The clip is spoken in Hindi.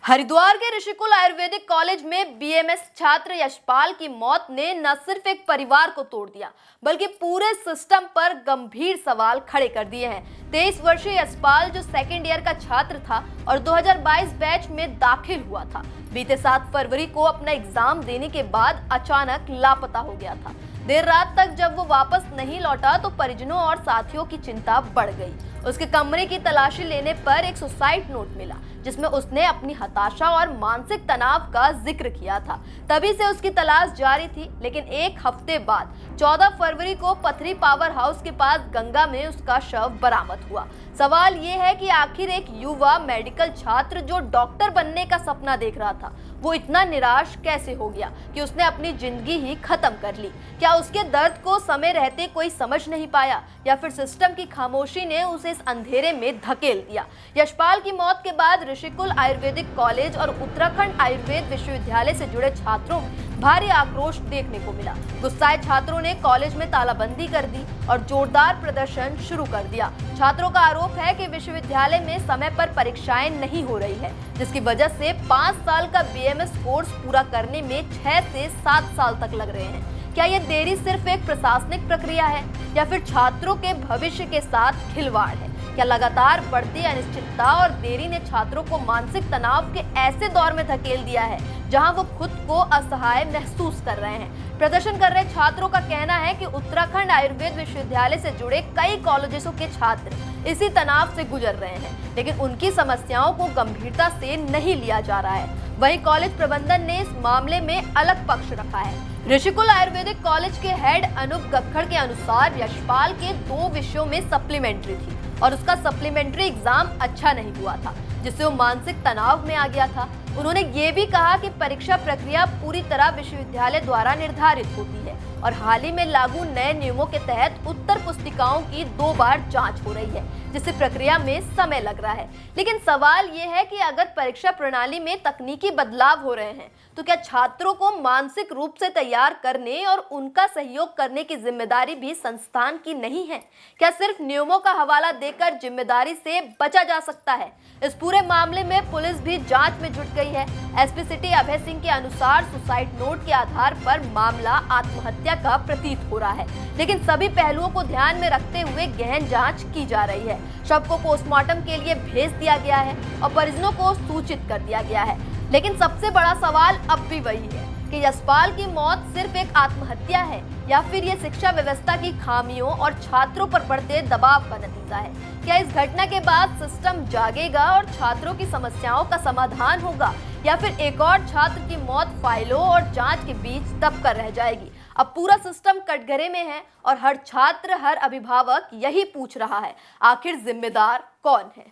हरिद्वार के ऋषिकुल आयुर्वेदिक कॉलेज में बीएमएस छात्र यशपाल की मौत ने न सिर्फ एक परिवार को तोड़ दिया बल्कि पूरे सिस्टम पर गंभीर सवाल खड़े कर दिए हैं। 23 वर्षीय यशपाल जो सेकेंड ईयर का छात्र था और 2022 बैच में दाखिल हुआ था, बीते 7 फरवरी को अपना एग्जाम देने के बाद अचानक लापता हो गया था। देर रात तक जब वो वापस नहीं लौटा तो परिजनों और साथियों की चिंता बढ़ गई। उसके कमरे की तलाशी लेने पर एक सुसाइड नोट मिला जिसमें उसने अपनी हताशा और मानसिक तनाव का जिक्र किया था। तभी से उसकी तलाश जारी थी, लेकिन एक हफ्ते बाद 14 फरवरी को पथरी पावर हाउस के पास गंगा में उसका शव बरामद हुआ। सवाल ये है कि आखिर एक युवा मेडिकल छात्र जो डॉक्टर बनने का सपना देख रहा था, वो इतना निराश कैसे हो गया कि उसने अपनी जिंदगी ही खत्म कर ली। क्या उसके दर्द को समय रहते कोई समझ नहीं पाया या फिर सिस्टम की खामोशी ने उसे इस अंधेरे में धकेल दिया? यशपाल की मौत के बाद ऋषिकुल आयुर्वेदिक कॉलेज और उत्तराखंड आयुर्वेद विश्वविद्यालय से जुड़े छात्रों में भारी आक्रोश देखने को मिला। गुस्साए छात्रों ने कॉलेज में तालाबंदी कर दी और जोरदार प्रदर्शन शुरू कर दिया। छात्रों का आरोप है कि विश्वविद्यालय में समय पर परीक्षाएं नहीं हो रही है, जिसकी वजह से 5 साल का बीएमएस कोर्स पूरा करने में 6 से 7 साल तक लग रहे हैं। क्या ये देरी सिर्फ एक प्रशासनिक प्रक्रिया है या फिर छात्रों के भविष्य के साथ खिलवाड़ है? क्या लगातार बढ़ती अनिश्चितता और देरी ने छात्रों को मानसिक तनाव के ऐसे दौर में धकेल दिया है जहां वो खुद को असहाय महसूस कर रहे हैं? प्रदर्शन कर रहे छात्रों का कहना है कि उत्तराखंड आयुर्वेद विश्वविद्यालय से जुड़े कई कॉलेजों के छात्र इसी तनाव से गुजर रहे हैं, लेकिन उनकी समस्याओं को गंभीरता से नहीं लिया जा रहा है। वहीं कॉलेज प्रबंधन ने इस मामले में अलग पक्ष रखा है। ऋषिकुल आयुर्वेदिक कॉलेज के हेड अनूप गक्खड़ के अनुसार यशपाल के 2 विषयों में सप्लीमेंट्री थी और उसका सप्लीमेंट्री एग्जाम अच्छा नहीं हुआ था, जिससे वो मानसिक तनाव में आ गया था। उन्होंने ये भी कहा कि परीक्षा प्रक्रिया पूरी तरह विश्वविद्यालय द्वारा निर्धारित होती है और हाल ही में लागू नए नियमों के तहत उत्तर पुस्तिकाओं की 2 बार जांच हो रही है, जिससे प्रक्रिया में समय लग रहा है। लेकिन सवाल ये है कि अगर परीक्षा प्रणाली में तकनीकी बदलाव हो रहे हैं तो क्या छात्रों को मानसिक रूप से तैयार करने और उनका सहयोग करने की जिम्मेदारी भी संस्थान की नहीं है? क्या सिर्फ नियमों का हवाला देकर जिम्मेदारी से बचा जा सकता है? इस पूरे मामले में पुलिस भी जांच में जुट गई है। एसपी सिटी अभय सिंह के अनुसार सुसाइड नोट के आधार पर मामला आत्महत्या का प्रतीत हो रहा है, लेकिन सभी पहलुओं को ध्यान में रखते हुए गहन जांच की जा रही है। शव को पोस्टमार्टम के लिए भेज दिया गया है और परिजनों को सूचित कर दिया गया है। लेकिन सबसे बड़ा सवाल अब भी वही है कि यशपाल की मौत सिर्फ एक आत्महत्या है या फिर ये शिक्षा व्यवस्था की खामियों और छात्रों पर बढ़ते दबाव का नतीजा है? क्या इस घटना के बाद सिस्टम जागेगा और छात्रों की समस्याओं का समाधान होगा या फिर एक और छात्र की मौत फाइलों और जांच के बीच दबकर रह जाएगी? अब पूरा सिस्टम कटघरे में है और हर छात्र, हर अभिभावक यही पूछ रहा है, आखिर जिम्मेदार कौन है?